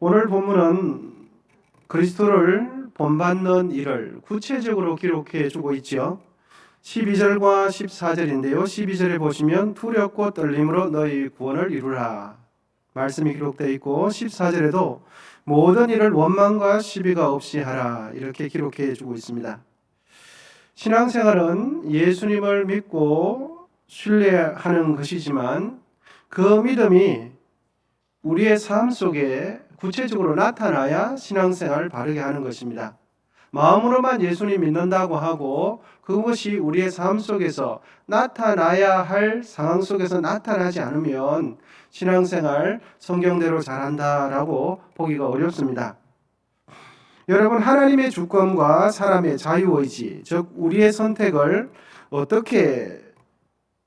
오늘 본문은 그리스도를 본받는 일을 구체적으로 기록해 주고 있죠. 12절과 14절인데요. 12절에 보시면 두렵고 떨림으로 너희 구원을 이루라 말씀이 기록되어 있고, 14절에도 모든 일을 원망과 시비가 없이 하라 이렇게 기록해 주고 있습니다. 신앙생활은 예수님을 믿고 신뢰하는 것이지만 그 믿음이 우리의 삶 속에 구체적으로 나타나야 신앙생활을 바르게 하는 것입니다. 마음으로만 예수님 믿는다고 하고 그것이 우리의 삶 속에서 나타나야 할 상황 속에서 나타나지 않으면 신앙생활 성경대로 잘한다라고 보기가 어렵습니다. 여러분, 하나님의 주권과 사람의 자유의지, 즉 우리의 선택을 어떻게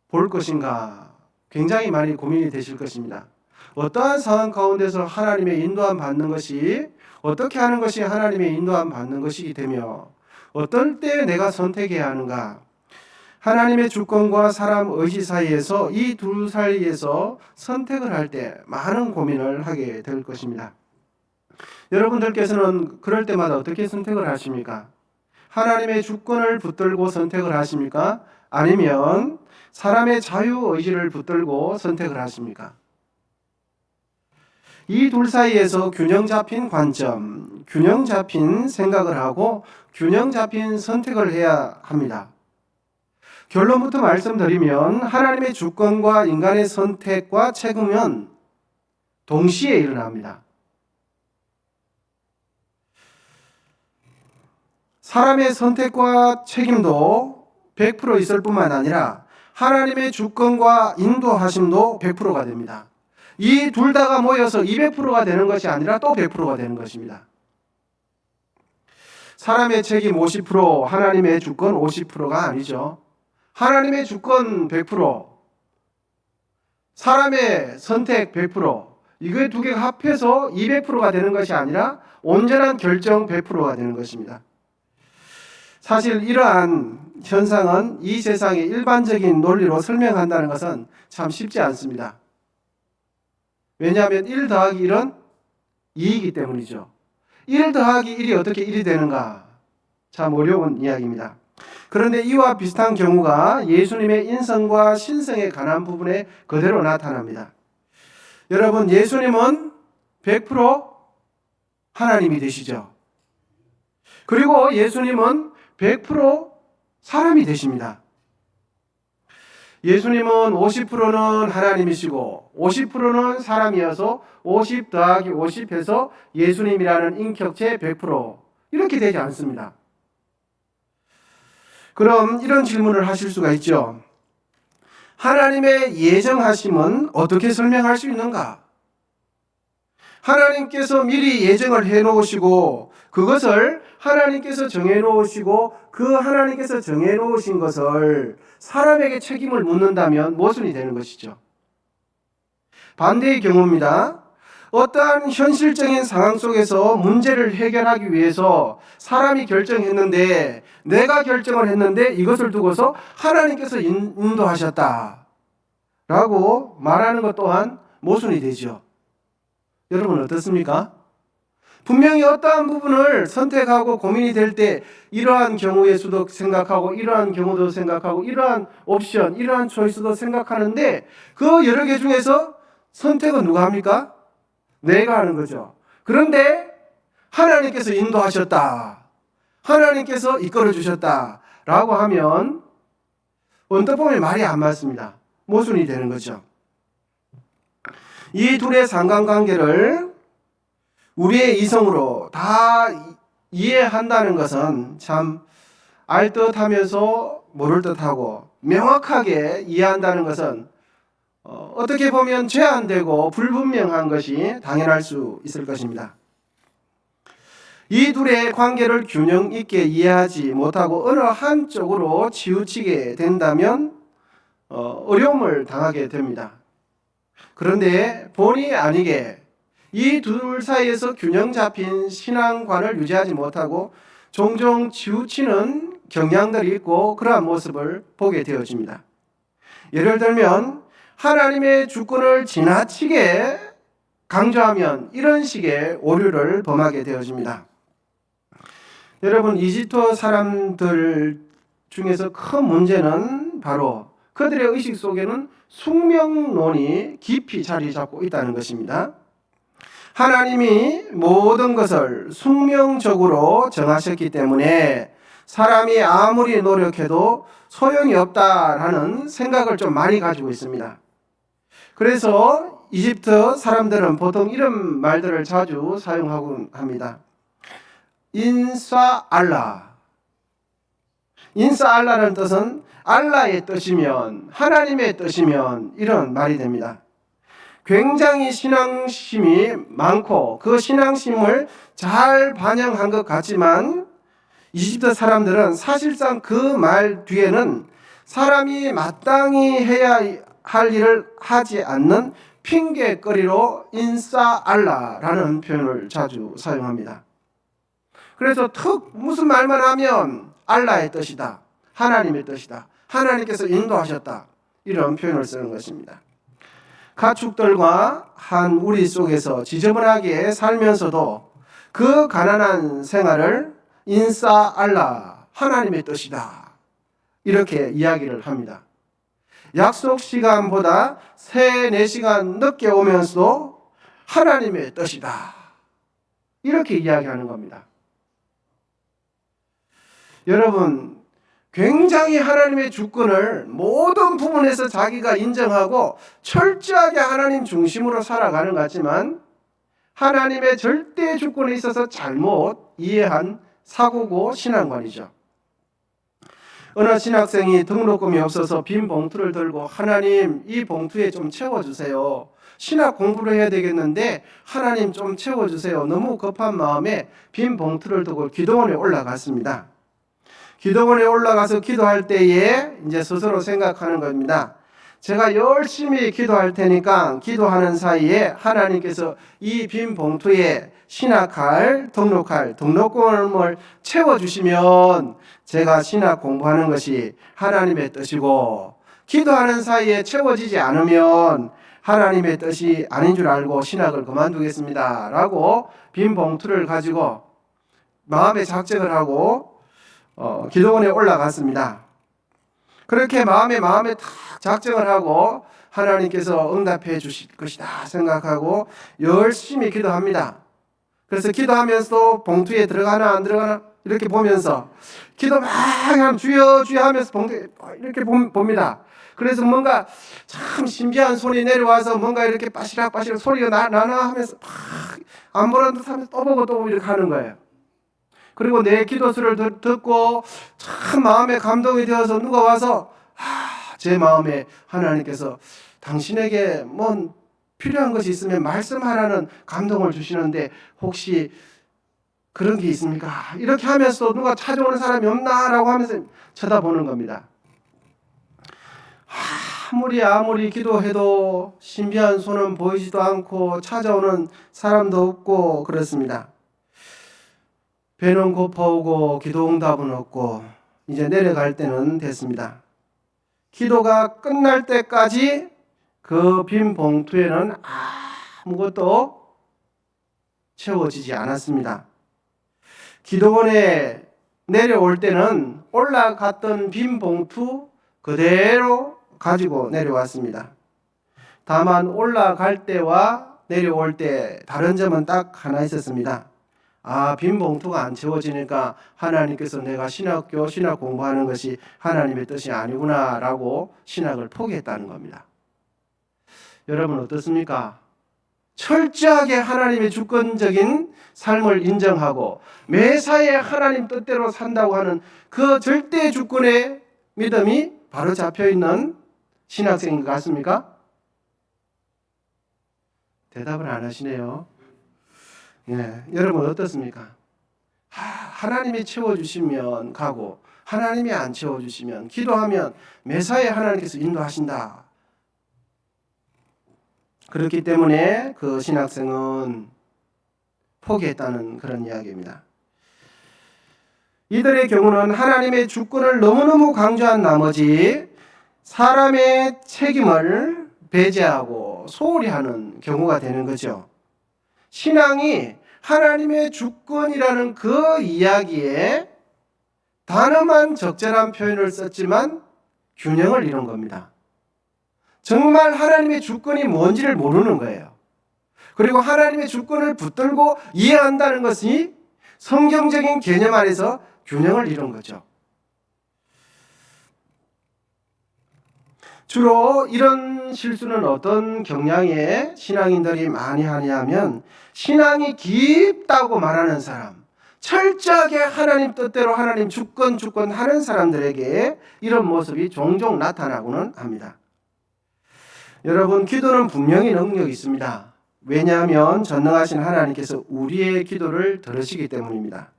볼 것인가 굉장히 많이 고민이 되실 것입니다. 어떠한 상황 가운데서 하나님의 인도함 받는 것이, 어떻게 하는 것이 하나님의 인도함 받는 것이기 되며 어떨 때 내가 선택해야 하는가, 하나님의 주권과 사람 의지 사이에서 이 둘 사이에서 선택을 할 때 많은 고민을 하게 될 것입니다. 여러분들께서는 그럴 때마다 어떻게 선택을 하십니까? 하나님의 주권을 붙들고 선택을 하십니까? 아니면 사람의 자유의지를 붙들고 선택을 하십니까? 이 둘 사이에서 균형 잡힌 관점, 균형 잡힌 생각을 하고 균형 잡힌 선택을 해야 합니다. 결론부터 말씀드리면 하나님의 주권과 인간의 선택과 책임은 동시에 일어납니다. 사람의 선택과 책임도 100% 있을 뿐만 아니라 하나님의 주권과 인도하심도 100%가 됩니다. 이 둘 다가 모여서 200%가 되는 것이 아니라 또 100%가 되는 것입니다. 사람의 책임 50%, 하나님의 주권 50%가 아니죠. 하나님의 주권 100%, 사람의 선택 100%, 이거 두 개가 합해서 200%가 되는 것이 아니라 온전한 결정 100%가 되는 것입니다. 사실 이러한 현상은 이 세상의 일반적인 논리로 설명한다는 것은 참 쉽지 않습니다. 왜냐하면 1 더하기 1은 2이기 때문이죠. 1 더하기 1이 어떻게 1이 되는가? 참 어려운 이야기입니다. 그런데 이와 비슷한 경우가 예수님의 인성과 신성에 관한 부분에 그대로 나타납니다. 여러분, 예수님은 100% 하나님이 되시죠. 그리고 예수님은 100% 사람이 되십니다. 예수님은 50%는 하나님이시고 50%는 사람이어서 50 더하기 50 해서 예수님이라는 인격체 100% 이렇게 되지 않습니다. 그럼 이런 질문을 하실 수가 있죠. 하나님의 예정하심은 어떻게 설명할 수 있는가? 하나님께서 미리 예정을 해놓으시고 그것을 하나님께서 정해놓으시고 그 하나님께서 정해놓으신 것을 사람에게 책임을 묻는다면 모순이 되는 것이죠. 반대의 경우입니다. 어떠한 현실적인 상황 속에서 문제를 해결하기 위해서 사람이 결정했는데, 내가 결정을 했는데 이것을 두고서 하나님께서 인도하셨다 라고 말하는 것 또한 모순이 되죠. 여러분 어떻습니까? 분명히 어떠한 부분을 선택하고 고민이 될 때 이러한 경우의 수도 생각하고 이러한 경우도 생각하고 이러한 옵션, 이러한 초이스도 생각하는데 그 여러 개 중에서 선택은 누가 합니까? 내가 하는 거죠. 그런데 하나님께서 인도하셨다, 하나님께서 이끌어 주셨다 라고 하면 언뜻 보면 말이 안 맞습니다. 모순이 되는 거죠. 이 둘의 상관관계를 우리의 이성으로 다 이해한다는 것은 참 알듯하면서 모를 듯하고, 명확하게 이해한다는 것은 어떻게 보면 제한되고 불분명한 것이 당연할 수 있을 것입니다. 이 둘의 관계를 균형 있게 이해하지 못하고 어느 한쪽으로 치우치게 된다면 어려움을 당하게 됩니다. 그런데 본의 아니게 이 둘 사이에서 균형 잡힌 신앙관을 유지하지 못하고 종종 치우치는 경향들이 있고 그러한 모습을 보게 되어집니다. 예를 들면 하나님의 주권을 지나치게 강조하면 이런 식의 오류를 범하게 되어집니다. 여러분, 이집트 사람들 중에서 큰 문제는 바로 그들의 의식 속에는 숙명론이 깊이 자리 잡고 있다는 것입니다. 하나님이 모든 것을 숙명적으로 정하셨기 때문에 사람이 아무리 노력해도 소용이 없다라는 생각을 좀 많이 가지고 있습니다. 그래서 이집트 사람들은 보통 이런 말들을 자주 사용하곤 합니다. 인사 알라. 인사 알라는 뜻은 알라의 뜻이면, 하나님의 뜻이면 이런 말이 됩니다. 굉장히 신앙심이 많고 그 신앙심을 잘 반영한 것 같지만 이집트 사람들은 사실상 그 말 뒤에는 사람이 마땅히 해야 할 일을 하지 않는 핑계거리로 인사 알라라는 표현을 자주 사용합니다. 그래서 무슨 말만 하면 알라의 뜻이다, 하나님의 뜻이다, 하나님께서 인도하셨다, 이런 표현을 쓰는 것입니다. 가축들과 한 우리 속에서 지저분하게 살면서도 그 가난한 생활을 인사 알라, 하나님의 뜻이다, 이렇게 이야기를 합니다. 약속 시간보다 3-4시간 늦게 오면서도 하나님의 뜻이다, 이렇게 이야기하는 겁니다. 여러분, 굉장히 하나님의 주권을 모든 부분에서 자기가 인정하고 철저하게 하나님 중심으로 살아가는 것 같지만 하나님의 절대 주권에 있어서 잘못 이해한 사고고 신앙관이죠. 어느 신학생이 등록금이 없어서 빈 봉투를 들고 하나님, 이 봉투에 좀 채워주세요. 신학 공부를 해야 되겠는데 하나님 좀 채워주세요. 너무 급한 마음에 빈 봉투를 두고 기도원에 올라갔습니다. 기도원에 올라가서 기도할 때에 이제 스스로 생각하는 겁니다. 제가 열심히 기도할 테니까 기도하는 사이에 하나님께서 이 빈 봉투에 신학할, 등록할 등록금을 채워주시면 제가 신학 공부하는 것이 하나님의 뜻이고, 기도하는 사이에 채워지지 않으면 하나님의 뜻이 아닌 줄 알고 신학을 그만두겠습니다 라고 빈 봉투를 가지고 마음에 작정을 하고 기도원에 올라갔습니다. 그렇게 마음에 딱 작정을 하고 하나님께서 응답해 주실 것이다 생각하고 열심히 기도합니다. 그래서 기도하면서도 봉투에 들어가나 안 들어가나 이렇게 보면서 기도 막 하면 주여 주여 하면서 봉투에 이렇게 봅니다. 그래서 뭔가 참 신비한 손이 내려와서 뭔가 이렇게 빠시락빠시락 소리가 나나 하면서 안 보는 듯 하면서 또 보고 또 이렇게 하는 거예요. 그리고 내 기도수를 듣고 참 마음에 감동이 되어서 누가 와서 제 마음에 하나님께서 당신에게 뭐 필요한 것이 있으면 말씀하라는 감동을 주시는데 혹시 그런 게 있습니까? 이렇게 하면서 누가 찾아오는 사람이 없나라고 하면서 쳐다보는 겁니다. 아무리 기도해도 신비한 손은 보이지도 않고 찾아오는 사람도 없고 그렇습니다. 배는 고파오고 기도 응답은 없고 이제 내려갈 때는 됐습니다. 기도가 끝날 때까지 그 빈 봉투에는 아무것도 채워지지 않았습니다. 기도원에 내려올 때는 올라갔던 빈 봉투 그대로 가지고 내려왔습니다. 다만 올라갈 때와 내려올 때 다른 점은 딱 하나 있었습니다. 빈 봉투가 안 채워지니까 하나님께서 내가 신학 공부하는 것이 하나님의 뜻이 아니구나 라고 신학을 포기했다는 겁니다. 여러분 어떻습니까? 철저하게 하나님의 주권적인 삶을 인정하고 매사에 하나님 뜻대로 산다고 하는 그 절대 주권의 믿음이 바로 잡혀있는 신학생인 것 같습니까? 대답을 안 하시네요. 여러분 어떻습니까? 하나님이 채워주시면 가고 하나님이 안 채워주시면 기도하면 매사에 하나님께서 인도하신다. 그렇기 때문에 그 신학생은 포기했다는 그런 이야기입니다. 이들의 경우는 하나님의 주권을 너무너무 강조한 나머지 사람의 책임을 배제하고 소홀히 하는 경우가 되는 거죠. 신앙이 하나님의 주권이라는 그 이야기에 단어만 적절한 표현을 썼지만 균형을 이룬 겁니다. 정말 하나님의 주권이 뭔지를 모르는 거예요. 그리고 하나님의 주권을 붙들고 이해한다는 것이 성경적인 개념 안에서 균형을 이룬 거죠. 주로 이런 실수는 어떤 경향의 신앙인들이 많이 하냐면 신앙이 깊다고 말하는 사람, 철저하게 하나님 뜻대로 하나님 주권 하는 사람들에게 이런 모습이 종종 나타나고는 합니다. 여러분, 기도는 분명히 능력이 있습니다. 왜냐하면 전능하신 하나님께서 우리의 기도를 들으시기 때문입니다.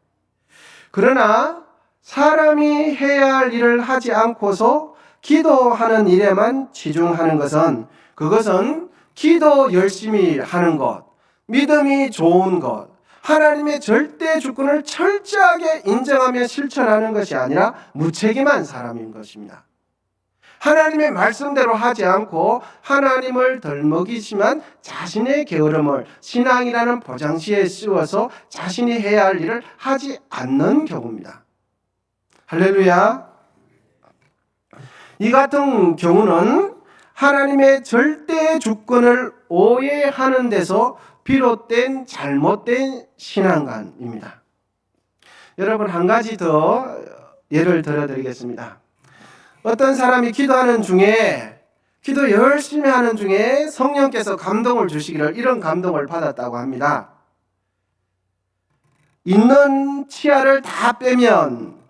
그러나 사람이 해야 할 일을 하지 않고서 기도하는 일에만 치중하는 것은 그것은 기도 열심히 하는 것, 믿음이 좋은 것, 하나님의 절대 주권을 철저하게 인정하며 실천하는 것이 아니라 무책임한 사람인 것입니다. 하나님의 말씀대로 하지 않고 하나님을 덜먹이지만 자신의 게으름을 신앙이라는 포장지에 씌워서 자신이 해야 할 일을 하지 않는 경우입니다. 할렐루야. 이 같은 경우는 하나님의 절대 주권을 오해하는 데서 비롯된 잘못된 신앙관입니다. 여러분, 한 가지 더 예를 들어드리겠습니다. 어떤 사람이 기도하는 중에, 기도 열심히 하는 중에 성령께서 감동을 주시기를 이런 감동을 받았다고 합니다. 있는 치아를 다 빼면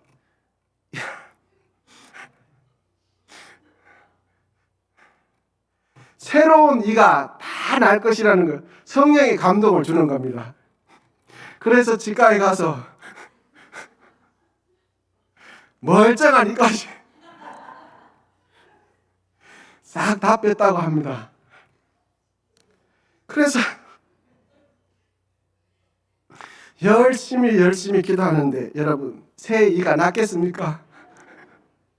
새로운 이가 다 날 것이라는 걸 성령이 감동을 주는 겁니다. 그래서 치과에 가서 멀쩡한 이까지 싹 다 뺐다고 합니다. 그래서 열심히 기도하는데 여러분, 새 이가 낫겠습니까?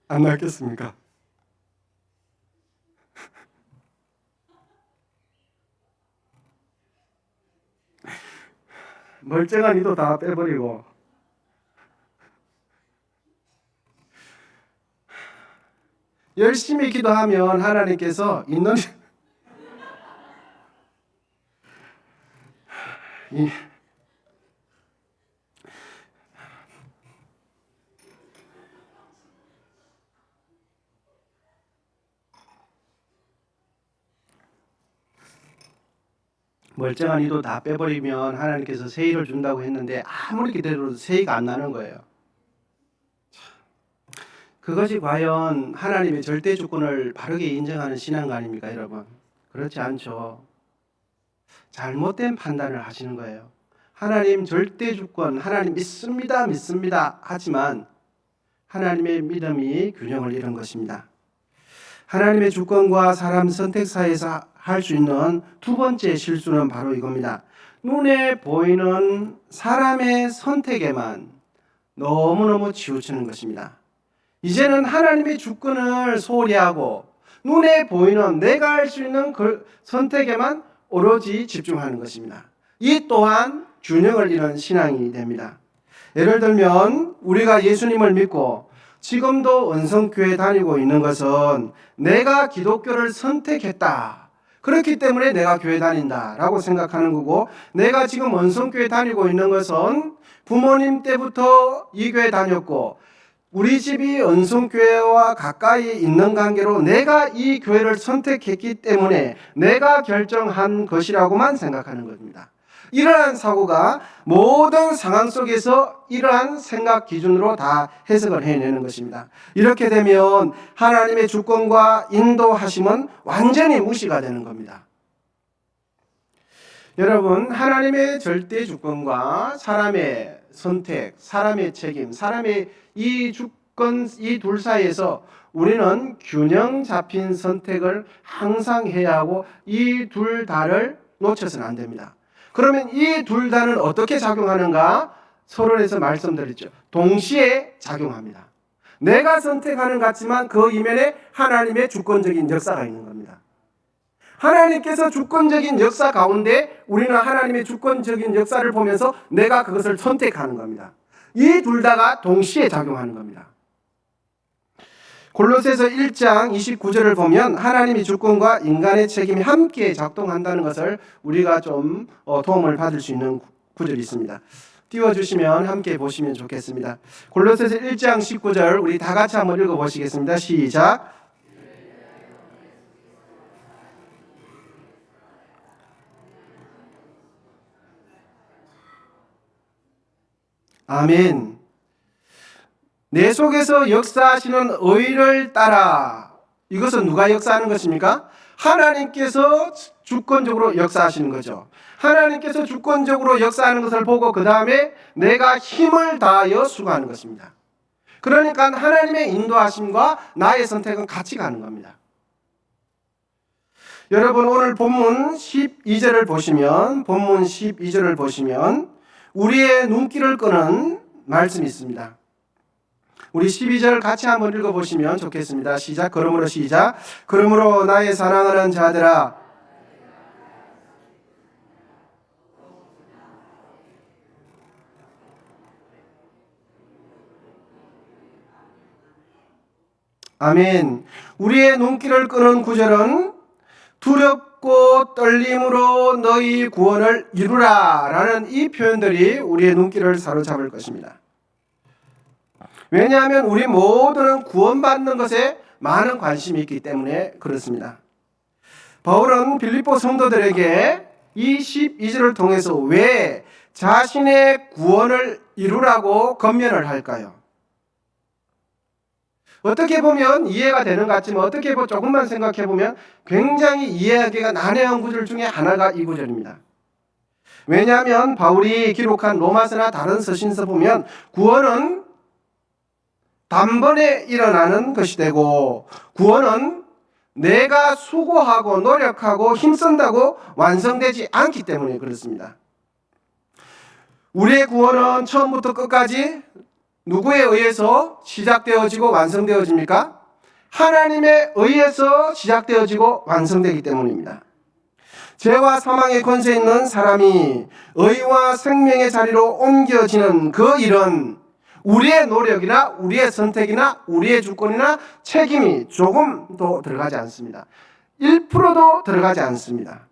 안 낫겠습니까? 멀쩡한 이도 다 빼버리고 열심히 기도하면 하나님께서 있는 멀쩡한 이도 다 빼버리면 하나님께서 새 이를 준다고 했는데 아무리 기대해도 새 이가 안 나는 거예요. 그것이 과연 하나님의 절대 주권을 바르게 인정하는 신앙가 아닙니까, 여러분? 그렇지 않죠. 잘못된 판단을 하시는 거예요. 하나님 절대 주권, 하나님 믿습니다 하지만 하나님의 믿음이 균형을 잃은 것입니다. 하나님의 주권과 사람 선택 사이에서 할 수 있는 두 번째 실수는 바로 이겁니다. 눈에 보이는 사람의 선택에만 너무너무 치우치는 것입니다. 이제는 하나님의 주권을 소홀히 하고 눈에 보이는 내가 할 수 있는 그 선택에만 오로지 집중하는 것입니다. 이 또한 균형을 잃은 신앙이 됩니다. 예를 들면 우리가 예수님을 믿고 지금도 은성교회 다니고 있는 것은 내가 기독교를 선택했다, 그렇기 때문에 내가 교회 다닌다라고 생각하는 거고, 내가 지금 은성교회 다니고 있는 것은 부모님 때부터 이 교회 다녔고 우리 집이 은성교회와 가까이 있는 관계로 내가 이 교회를 선택했기 때문에 내가 결정한 것이라고만 생각하는 겁니다. 이러한 사고가 모든 상황 속에서 이러한 생각 기준으로 다 해석을 해내는 것입니다. 이렇게 되면 하나님의 주권과 인도하심은 완전히 무시가 되는 겁니다. 여러분, 하나님의 절대 주권과 사람의 선택, 사람의 책임, 사람의 이 주권, 이 둘 사이에서 우리는 균형 잡힌 선택을 항상 해야 하고 이 둘 다를 놓쳐서는 안 됩니다. 그러면 이 둘 다는 어떻게 작용하는가? 서론에서 말씀드렸죠. 동시에 작용합니다. 내가 선택하는 것 같지만 그 이면에 하나님의 주권적인 역사가 있는 겁니다. 하나님께서 주권적인 역사 가운데 우리는 하나님의 주권적인 역사를 보면서 내가 그것을 선택하는 겁니다. 이 둘 다가 동시에 작용하는 겁니다. 골로새서 1장 29절을 보면 하나님의 주권과 인간의 책임이 함께 작동한다는 것을 우리가 좀 도움을 받을 수 있는 구절이 있습니다. 띄워주시면 함께 보시면 좋겠습니다. 골로새서 1장 19절 우리 다 같이 한번 읽어보시겠습니다. 시작. 아멘. 내 속에서 역사하시는 의를 따라. 이것은 누가 역사하는 것입니까? 하나님께서 주권적으로 역사하시는 거죠. 하나님께서 주권적으로 역사하는 것을 보고 그 다음에 내가 힘을 다하여 수고하는 것입니다. 그러니까 하나님의 인도하심과 나의 선택은 같이 가는 겁니다. 여러분 오늘 본문 12절을 보시면 우리의 눈길을 끄는 말씀이 있습니다. 우리 12절 같이 한번 읽어보시면 좋겠습니다. 시작. 그러므로 나의 사랑하는 자들아 아멘. 우리의 눈길을 끄는 구절은 두렵고 떨림으로 너희 구원을 이루라 라는 이 표현들이 우리의 눈길을 사로잡을 것입니다. 왜냐하면 우리 모두는 구원받는 것에 많은 관심이 있기 때문에 그렇습니다. 바울은 빌립보 성도들에게 이 12절을 통해서 왜 자신의 구원을 이루라고 권면을 할까요? 어떻게 보면 이해가 되는 것 같지만 어떻게 조금만 생각해 보면 굉장히 이해하기가 난해한 구절 중에 하나가 이 구절입니다. 왜냐하면 바울이 기록한 로마서나 다른 서신서 보면 구원은 단번에 일어나는 것이 되고 구원은 내가 수고하고 노력하고 힘쓴다고 완성되지 않기 때문에 그렇습니다. 우리의 구원은 처음부터 끝까지 누구에 의해서 시작되어지고 완성되어집니까? 하나님에 의해서 시작되어지고 완성되기 때문입니다. 죄와 사망의 권세 있는 사람이 의와 생명의 자리로 옮겨지는 그 일은 우리의 노력이나 우리의 선택이나 우리의 주권이나 책임이 조금도 들어가지 않습니다. 1%도 들어가지 않습니다.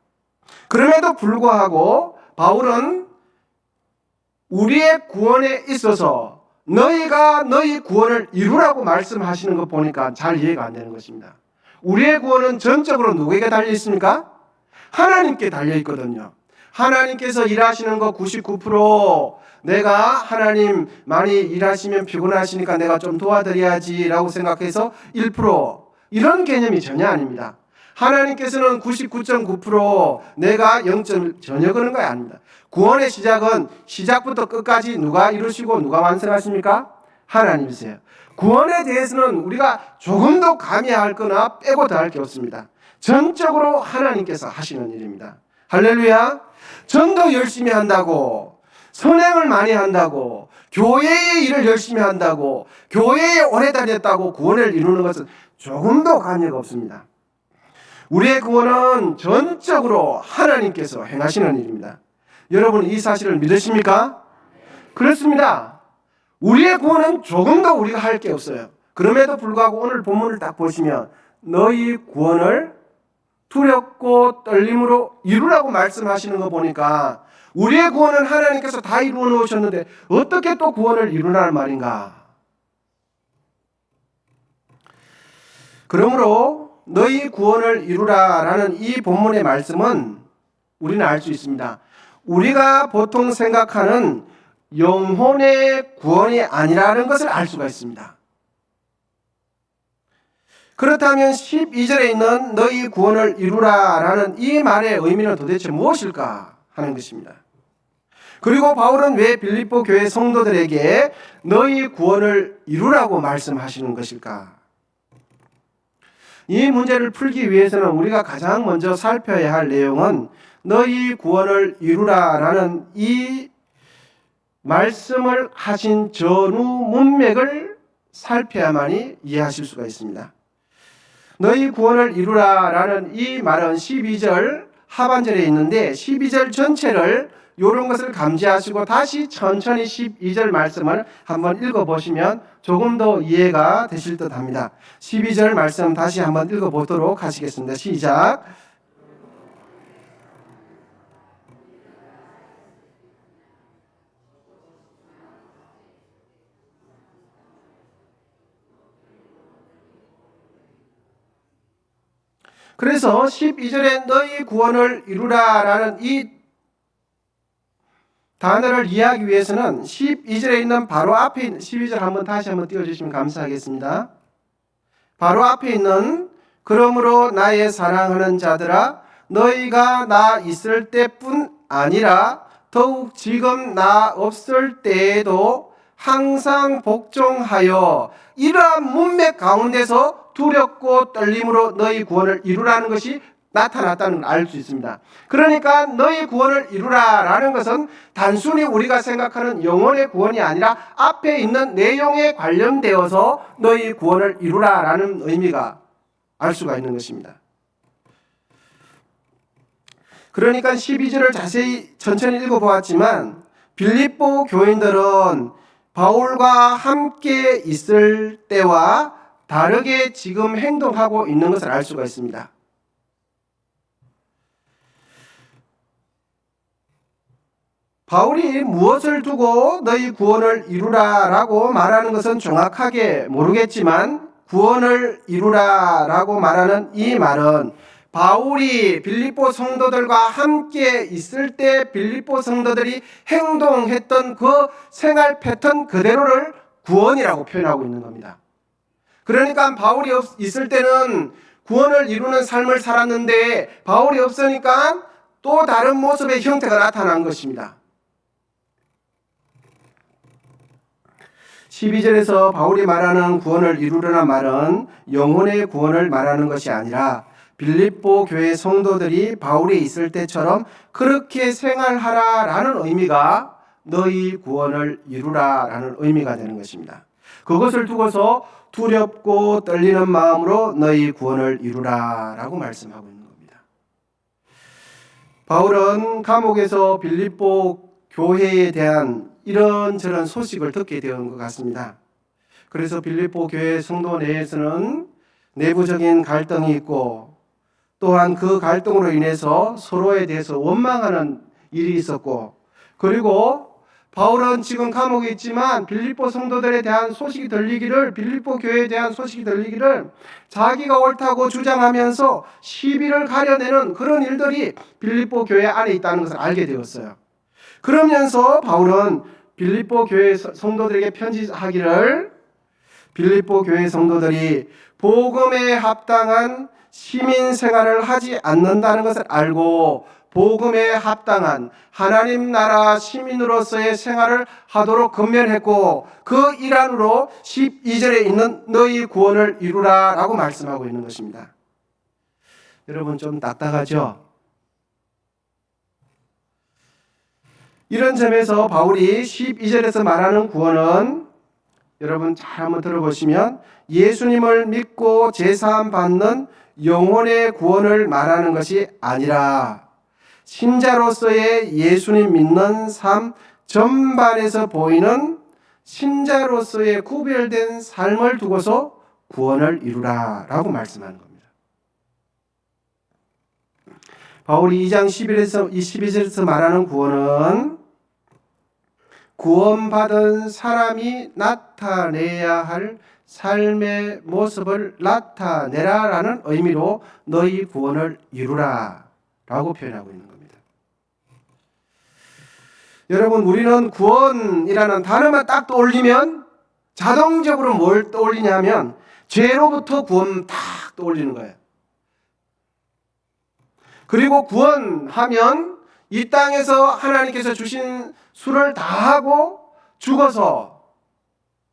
그럼에도 불구하고 바울은 우리의 구원에 있어서 너희가 너희 구원을 이루라고 말씀하시는 거 보니까 잘 이해가 안 되는 것입니다. 우리의 구원은 전적으로 누구에게 달려 있습니까? 하나님께 달려 있거든요. 하나님께서 일하시는 거 99%, 내가 하나님 많이 일하시면 피곤하시니까 내가 좀 도와드려야지 라고 생각해서 1%, 이런 개념이 전혀 아닙니다. 하나님께서는 99.9%, 내가 0점 전혀 그런 거 아닙니다. 구원의 시작은 시작부터 끝까지 누가 이루시고 누가 완성하십니까? 하나님이세요. 구원에 대해서는 우리가 조금도 가미할 거나 빼고 더할 게 없습니다. 전적으로 하나님께서 하시는 일입니다. 할렐루야. 전도 열심히 한다고, 선행을 많이 한다고, 교회의 일을 열심히 한다고, 교회에 오래 다녔다고 구원을 이루는 것은 조금도 관계가 없습니다. 우리의 구원은 전적으로 하나님께서 행하시는 일입니다. 여러분 이 사실을 믿으십니까? 그렇습니다. 우리의 구원은 조금도 우리가 할 게 없어요. 그럼에도 불구하고 오늘 본문을 딱 보시면 너희 구원을 두렵고 떨림으로 이루라고 말씀하시는 거 보니까 우리의 구원은 하나님께서 다 이루어 놓으셨는데 어떻게 또 구원을 이루라는 말인가? 그러므로 너희 구원을 이루라라는 이 본문의 말씀은 우리는 알 수 있습니다. 우리가 보통 생각하는 영혼의 구원이 아니라는 것을 알 수가 있습니다. 그렇다면 12절에 있는 너희 구원을 이루라라는 이 말의 의미는 도대체 무엇일까 하는 것입니다. 그리고 바울은 왜 빌립보 교회 성도들에게 너희 구원을 이루라고 말씀하시는 것일까? 이 문제를 풀기 위해서는 우리가 가장 먼저 살펴야 할 내용은 너희 구원을 이루라라는 이 말씀을 하신 전후 문맥을 살펴야만이 이해하실 수가 있습니다. 너희 구원을 이루라라는 이 말은 12절 하반절에 있는데 12절 전체를 이런 것을 감지하시고 다시 천천히 12절 말씀을 한번 읽어보시면 조금 더 이해가 되실 듯 합니다. 12절 말씀 다시 한번 읽어보도록 하시겠습니다. 시작. 그래서 12절에 너희 구원을 이루라라는 이 단어를 이해하기 위해서는 12절에 있는 바로 앞에 있는 12절 다시 한번 띄워주시면 감사하겠습니다. 바로 앞에 있는 그러므로 나의 사랑하는 자들아 너희가 나 있을 때뿐 아니라 더욱 지금 나 없을 때에도 항상 복종하여 이러한 문맥 가운데서 두렵고 떨림으로 너희 구원을 이루라는 것이 나타났다는 걸 알 수 있습니다. 그러니까 너희 구원을 이루라라는 것은 단순히 우리가 생각하는 영혼의 구원이 아니라 앞에 있는 내용에 관련되어서 너희 구원을 이루라라는 의미가 알 수가 있는 것입니다. 그러니까 12절을 자세히 천천히 읽어보았지만 빌립보 교인들은 바울과 함께 있을 때와 다르게 지금 행동하고 있는 것을 알 수가 있습니다. 바울이 무엇을 두고 너희 구원을 이루라라고 말하는 것은 정확하게 모르겠지만 구원을 이루라라고 말하는 이 말은 바울이 빌립보 성도들과 함께 있을 때 빌립보 성도들이 행동했던 그 생활 패턴 그대로를 구원이라고 표현하고 있는 겁니다. 그러니까 바울이 있을 때는 구원을 이루는 삶을 살았는데 바울이 없으니까 또 다른 모습의 형태가 나타난 것입니다. 12절에서 바울이 말하는 구원을 이루려는 말은 영혼의 구원을 말하는 것이 아니라 빌립보 교회 성도들이 바울이 있을 때처럼 그렇게 생활하라라는 의미가 너희 구원을 이루라라는 의미가 되는 것입니다. 그것을 두고서 두렵고 떨리는 마음으로 너희 구원을 이루라라고 말씀하고 있는 겁니다. 바울은 감옥에서 빌립보 교회에 대한 이런저런 소식을 듣게 된 것 같습니다. 그래서 빌립보 교회 성도 내에서는 내부적인 갈등이 있고 또한 그 갈등으로 인해서 서로에 대해서 원망하는 일이 있었고 그리고 바울은 지금 감옥에 있지만 빌립보 성도들에 대한 소식이 들리기를 빌립보 교회에 대한 소식이 들리기를 자기가 옳다고 주장하면서 시비를 가려내는 그런 일들이 빌립보 교회 안에 있다는 것을 알게 되었어요. 그러면서 바울은 빌립보 교회 성도들에게 편지하기를 빌립보 교회 성도들이 복음에 합당한 시민 생활을 하지 않는다는 것을 알고 복음에 합당한 하나님 나라 시민으로서의 생활을 하도록 권면했고 그 일환으로 12절에 있는 너희 구원을 이루라 라고 말씀하고 있는 것입니다. 여러분 좀 딱딱하죠? 이런 점에서 바울이 12절에서 말하는 구원은 여러분 잘 한번 들어보시면 예수님을 믿고 제사함 받는 영혼의 구원을 말하는 것이 아니라 신자로서의 예수님 믿는 삶 전반에서 보이는 신자로서의 구별된 삶을 두고서 구원을 이루라 라고 말씀하는 겁니다. 바울이 2장 12절에서 말하는 구원은 구원받은 사람이 나타내야 할 삶의 모습을 나타내라라는 의미로 너희 구원을 이루라 라고 표현하고 있는 겁니다. 여러분 우리는 구원이라는 단어만 딱 떠올리면 자동적으로 뭘 떠올리냐면 죄로부터 구원 딱 떠올리는 거예요. 그리고 구원하면 이 땅에서 하나님께서 주신 수를 다하고 죽어서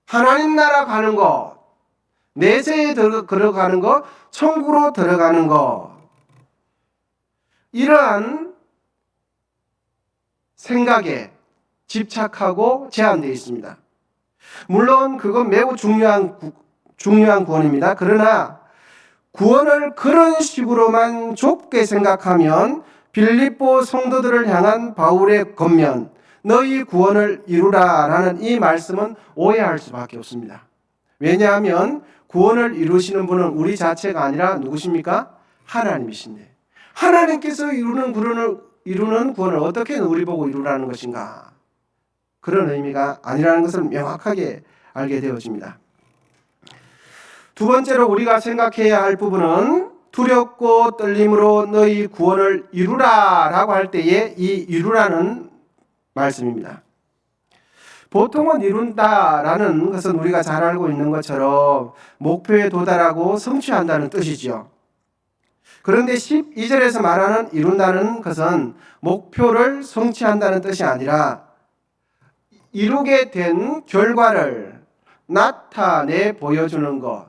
하나님 나라 가는 것, 내세에 들어가는 것, 천국으로 들어가는 것, 이러한 생각에 집착하고 제한되어 있습니다. 물론 그건 매우 중요한 구원입니다. 그러나 구원을 그런 식으로만 좁게 생각하면 빌립보 성도들을 향한 바울의 권면, 너희 구원을 이루라라는 이 말씀은 오해할 수밖에 없습니다. 왜냐하면 구원을 이루시는 분은 우리 자체가 아니라 누구십니까? 하나님이신데, 하나님께서 이루는 구원을 어떻게 우리 보고 이루라는 것인가? 그런 의미가 아니라는 것을 명확하게 알게 되어집니다. 두 번째로 우리가 생각해야 할 부분은 두렵고 떨림으로 너희 구원을 이루라 라고 할 때에 이 이루라는 말씀입니다. 보통은 이룬다라는 것은 우리가 잘 알고 있는 것처럼 목표에 도달하고 성취한다는 뜻이죠. 그런데 12절에서 말하는 이룬다는 것은 목표를 성취한다는 뜻이 아니라 이루게 된 결과를 나타내 보여주는 것,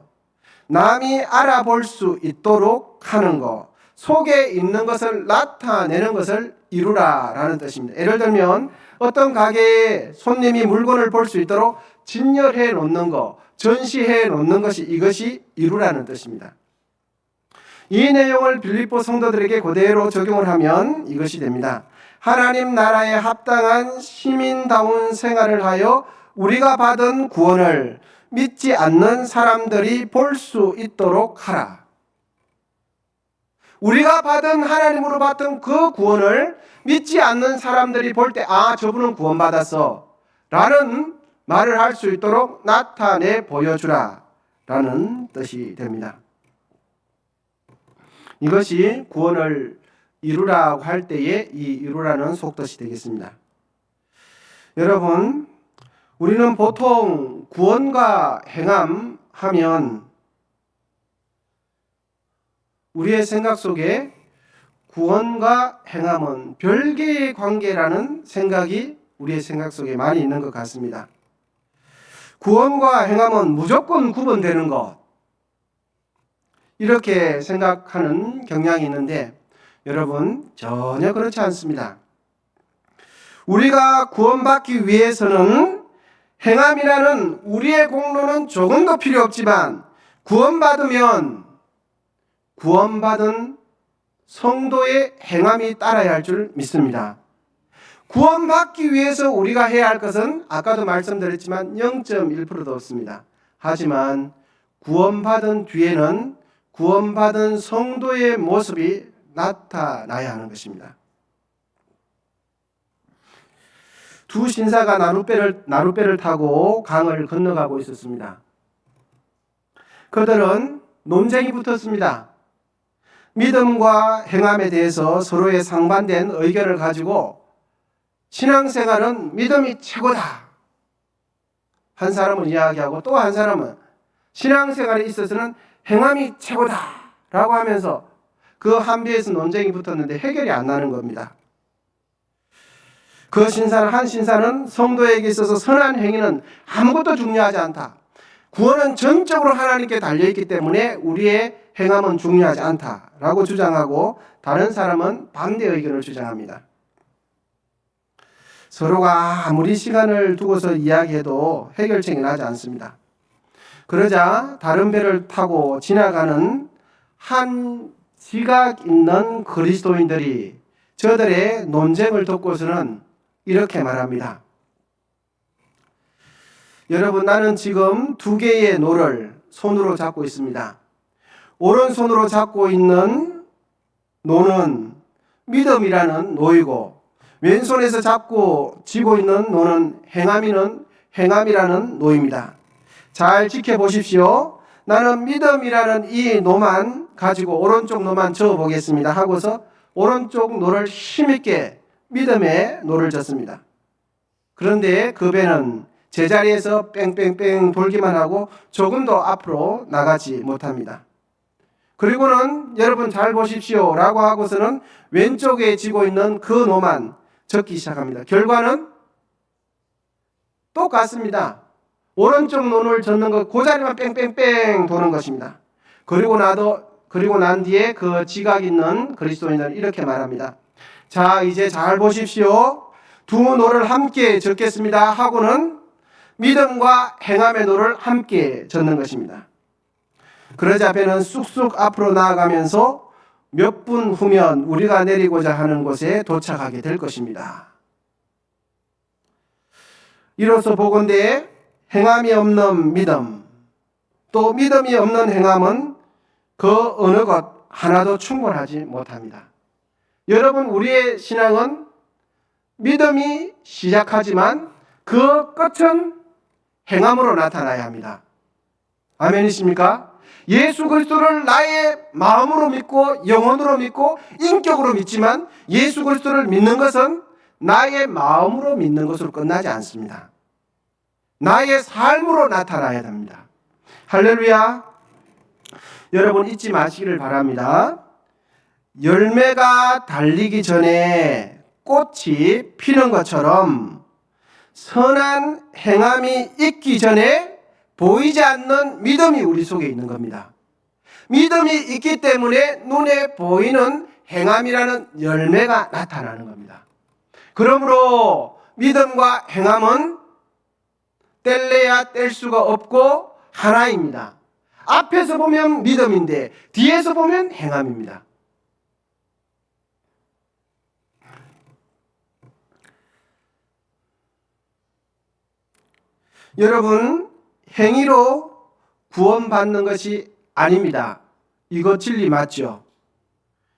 남이 알아볼 수 있도록 하는 것, 속에 있는 것을 나타내는 것을 이루라라는 뜻입니다. 예를 들면 어떤 가게에 손님이 물건을 볼 수 있도록 진열해 놓는 것, 전시해 놓는 것이 이것이 이루라는 뜻입니다. 이 내용을 빌립보 성도들에게 그대로 적용을 하면 이것이 됩니다. 하나님 나라에 합당한 시민다운 생활을 하여 우리가 받은 구원을 믿지 않는 사람들이 볼 수 있도록 하라. 우리가 받은 하나님으로 받은 그 구원을 믿지 않는 사람들이 볼 때 아, 저분은 구원받았어 라는 말을 할 수 있도록 나타내 보여주라 라는 뜻이 됩니다. 이것이 구원을 이루라고 할 때에 이 이루라는 속뜻이 되겠습니다. 여러분, 우리는 보통 구원과 행함 하면 우리의 생각 속에 구원과 행함은 별개의 관계라는 생각이 우리의 생각 속에 많이 있는 것 같습니다. 구원과 행함은 무조건 구분되는 것, 이렇게 생각하는 경향이 있는데 여러분, 전혀 그렇지 않습니다. 우리가 구원받기 위해서는 행함이라는 우리의 공로는 조금도 필요 없지만 구원받으면 구원받은 성도의 행함이 따라야 할 줄 믿습니다. 구원받기 위해서 우리가 해야 할 것은 아까도 말씀드렸지만 0.1%도 없습니다. 하지만 구원받은 뒤에는 구원받은 성도의 모습이 나타나야 하는 것입니다. 두 신사가 나룻배를 타고 강을 건너가고 있었습니다. 그들은 논쟁이 붙었습니다. 믿음과 행함에 대해서 서로의 상반된 의견을 가지고 신앙생활은 믿음이 최고다. 한 사람은 이야기하고 또 한 사람은 신앙생활에 있어서는 행함이 최고다 라고 하면서 그 한비에서 논쟁이 붙었는데 해결이 안 나는 겁니다. 한 신사는 성도에게 있어서 선한 행위는 아무것도 중요하지 않다. 구원은 전적으로 하나님께 달려있기 때문에 우리의 행함은 중요하지 않다라고 주장하고 다른 사람은 반대 의견을 주장합니다. 서로가 아무리 시간을 두고서 이야기해도 해결책이 나지 않습니다. 그러자 다른 배를 타고 지나가는 한 지각 있는 그리스도인들이 저들의 논쟁을 듣고서는 이렇게 말합니다. 여러분, 나는 지금 두 개의 노를 손으로 잡고 있습니다. 오른손으로 잡고 있는 노는 믿음이라는 노이고 왼손에서 쥐고 있는 노는 행함이라는 노입니다. 잘 지켜보십시오. 나는 믿음이라는 이 노만 가지고 오른쪽 노만 저어보겠습니다 하고서 오른쪽 노를 힘있게 믿음의 노를 젓습니다. 그런데 그 배는 제자리에서 뺑뺑뺑 돌기만 하고 조금도 앞으로 나가지 못합니다. 그리고는 여러분 잘 보십시오 라고 하고서는 왼쪽에 쥐고 있는 그 노만 젓기 시작합니다. 결과는 똑같습니다. 오른쪽 노를 젓는 것, 그 자리만 뺑뺑뺑 도는 것입니다. 그리고 난 뒤에 그 지각 있는 그리스도인들은 이렇게 말합니다. 자, 이제 잘 보십시오. 두 노를 함께 젓겠습니다 하고는 믿음과 행함의 노를 함께 젓는 것입니다. 그러자 배는 쑥쑥 앞으로 나아가면서 몇 분 후면 우리가 내리고자 하는 곳에 도착하게 될 것입니다. 이로써 보건대 행함이 없는 믿음, 또 믿음이 없는 행함은 그 어느 것 하나도 충분하지 못합니다. 여러분, 우리의 신앙은 믿음이 시작하지만 그 끝은 행함으로 나타나야 합니다. 아멘이십니까? 예수 그리스도를 나의 마음으로 믿고 영혼으로 믿고 인격으로 믿지만 예수 그리스도를 믿는 것은 나의 마음으로 믿는 것으로 끝나지 않습니다. 나의 삶으로 나타나야 됩니다. 할렐루야. 여러분 잊지 마시기를 바랍니다. 열매가 달리기 전에 꽃이 피는 것처럼 선한 행함이 있기 전에 보이지 않는 믿음이 우리 속에 있는 겁니다. 믿음이 있기 때문에 눈에 보이는 행함이라는 열매가 나타나는 겁니다. 그러므로 믿음과 행함은 뗄래야 뗄 수가 없고 하나입니다. 앞에서 보면 믿음인데 뒤에서 보면 행함입니다. 여러분, 행위로 구원받는 것이 아닙니다. 이거 진리 맞죠?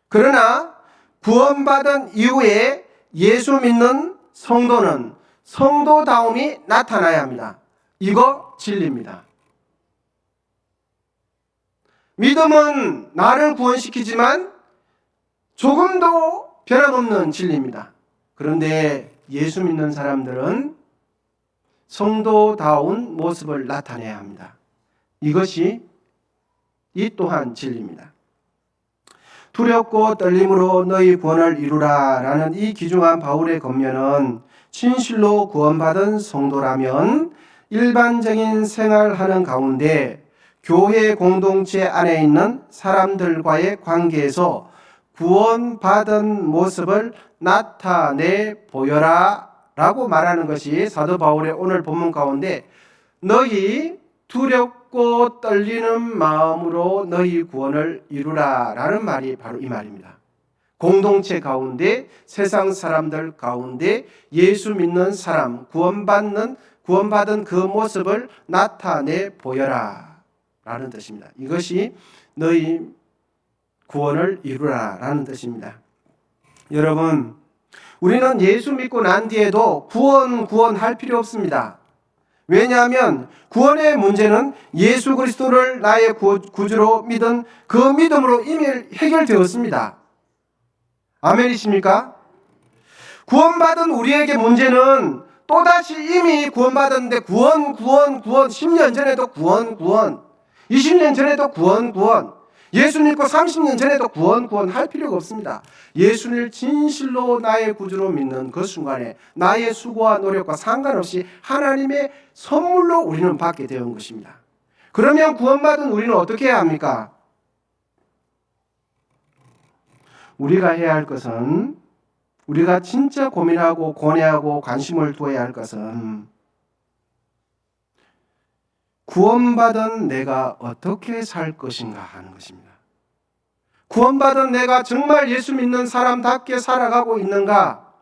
그러나 구원받은 이후에 예수 믿는 성도는 성도다움이 나타나야 합니다. 이거 진리입니다. 믿음은 나를 구원시키지만 조금도 변함없는 진리입니다. 그런데 예수 믿는 사람들은 성도다운 모습을 나타내야 합니다. 이것이 이 또한 진리입니다. 두렵고 떨림으로 너희 구원을 이루라 라는 이 귀중한 바울의 권면은 진실로 구원받은 성도라면 일반적인 생활하는 가운데 교회 공동체 안에 있는 사람들과의 관계에서 구원받은 모습을 나타내 보여라 라고 말하는 것이 사도 바울의 오늘 본문 가운데 너희 두렵고 떨리는 마음으로 너희 구원을 이루라 라는 말이 바로 이 말입니다. 공동체 가운데 세상 사람들 가운데 예수 믿는 사람 구원받은 그 모습을 나타내 보여라 라는 뜻입니다. 이것이 너희 구원을 이루라 라는 뜻입니다. 여러분, 우리는 예수 믿고 난 뒤에도 구원할 필요 없습니다. 왜냐하면 구원의 문제는 예수 그리스도를 나의 구주로 믿은 그 믿음으로 이미 해결되었습니다. 아멘이십니까? 구원받은 우리에게 문제는 또다시 이미 구원받았는데 구원 10년 전에도 구원 20년 전에도 구원 예수 믿고 30년 전에도 구원 할 필요가 없습니다. 예수를 진실로 나의 구주로 믿는 그 순간에 나의 수고와 노력과 상관없이 하나님의 선물로 우리는 받게 되는 것입니다. 그러면 구원받은 우리는 어떻게 해야 합니까? 우리가 해야 할 것은, 우리가 진짜 고민하고 고뇌하고 관심을 두어야 할 것은 구원받은 내가 어떻게 살 것인가 하는 것입니다. 구원받은 내가 정말 예수 믿는 사람답게 살아가고 있는가?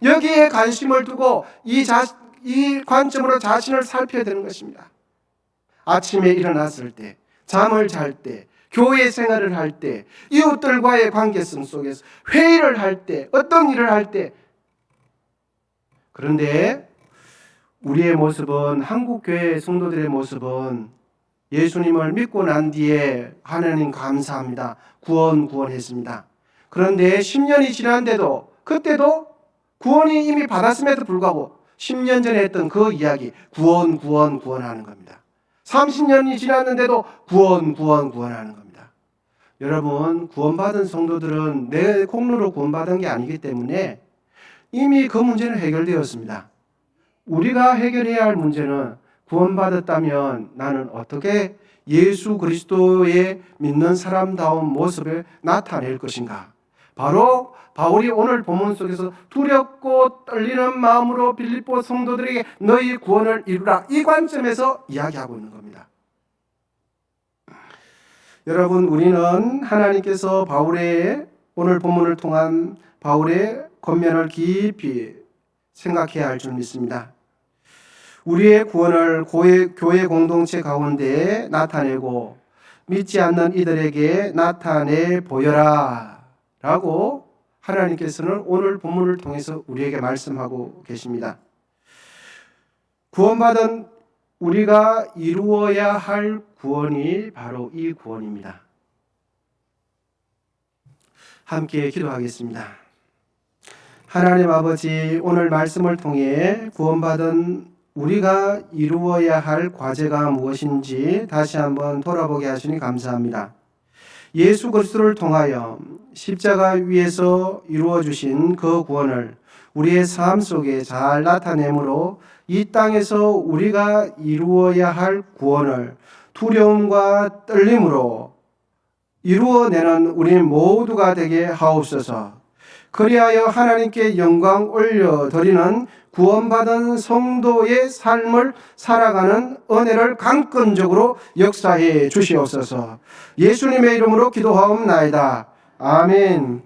여기에 관심을 두고 이 관점으로 자신을 살펴야 되는 것입니다. 아침에 일어났을 때, 잠을 잘 때, 교회 생활을 할 때, 이웃들과의 관계성 속에서 회의를 할 때, 어떤 일을 할 때. 그런데 우리의 모습은, 한국교회 성도들의 모습은 예수님을 믿고 난 뒤에 하나님 감사합니다. 구원했습니다. 그런데 10년이 지났는데도 그때도 구원이 이미 받았음에도 불구하고 10년 전에 했던 그 이야기 구원하는 겁니다. 30년이 지났는데도 구원하는 겁니다. 여러분, 구원받은 성도들은 내 공로로 구원받은 게 아니기 때문에 이미 그 문제는 해결되었습니다. 우리가 해결해야 할 문제는 구원받았다면 나는 어떻게 예수 그리스도의 믿는 사람다운 모습을 나타낼 것인가? 바로 바울이 오늘 본문 속에서 두렵고 떨리는 마음으로 빌립보 성도들에게 너희 구원을 이루라, 이 관점에서 이야기하고 있는 겁니다. 여러분, 우리는 하나님께서 오늘 본문을 통한 바울의 권면을 깊이 생각해야 할 줄 믿습니다. 우리의 구원을 교회 공동체 가운데 나타내고 믿지 않는 이들에게 나타내 보여라 라고 하나님께서는 오늘 본문을 통해서 우리에게 말씀하고 계십니다. 구원받은 우리가 이루어야 할 구원이 바로 이 구원입니다. 함께 기도하겠습니다. 하나님 아버지, 오늘 말씀을 통해 구원받은 우리가 이루어야 할 과제가 무엇인지 다시 한번 돌아보게 하시니 감사합니다. 예수 그리스도를 통하여 십자가 위에서 이루어 주신 그 구원을 우리의 삶 속에 잘 나타내므로 이 땅에서 우리가 이루어야 할 구원을 두려움과 떨림으로 이루어내는 우리 모두가 되게 하옵소서. 그리하여 하나님께 영광 올려드리는 구원받은 성도의 삶을 살아가는 은혜를 강건적으로 역사해 주시옵소서. 예수님의 이름으로 기도하옵나이다. 아멘.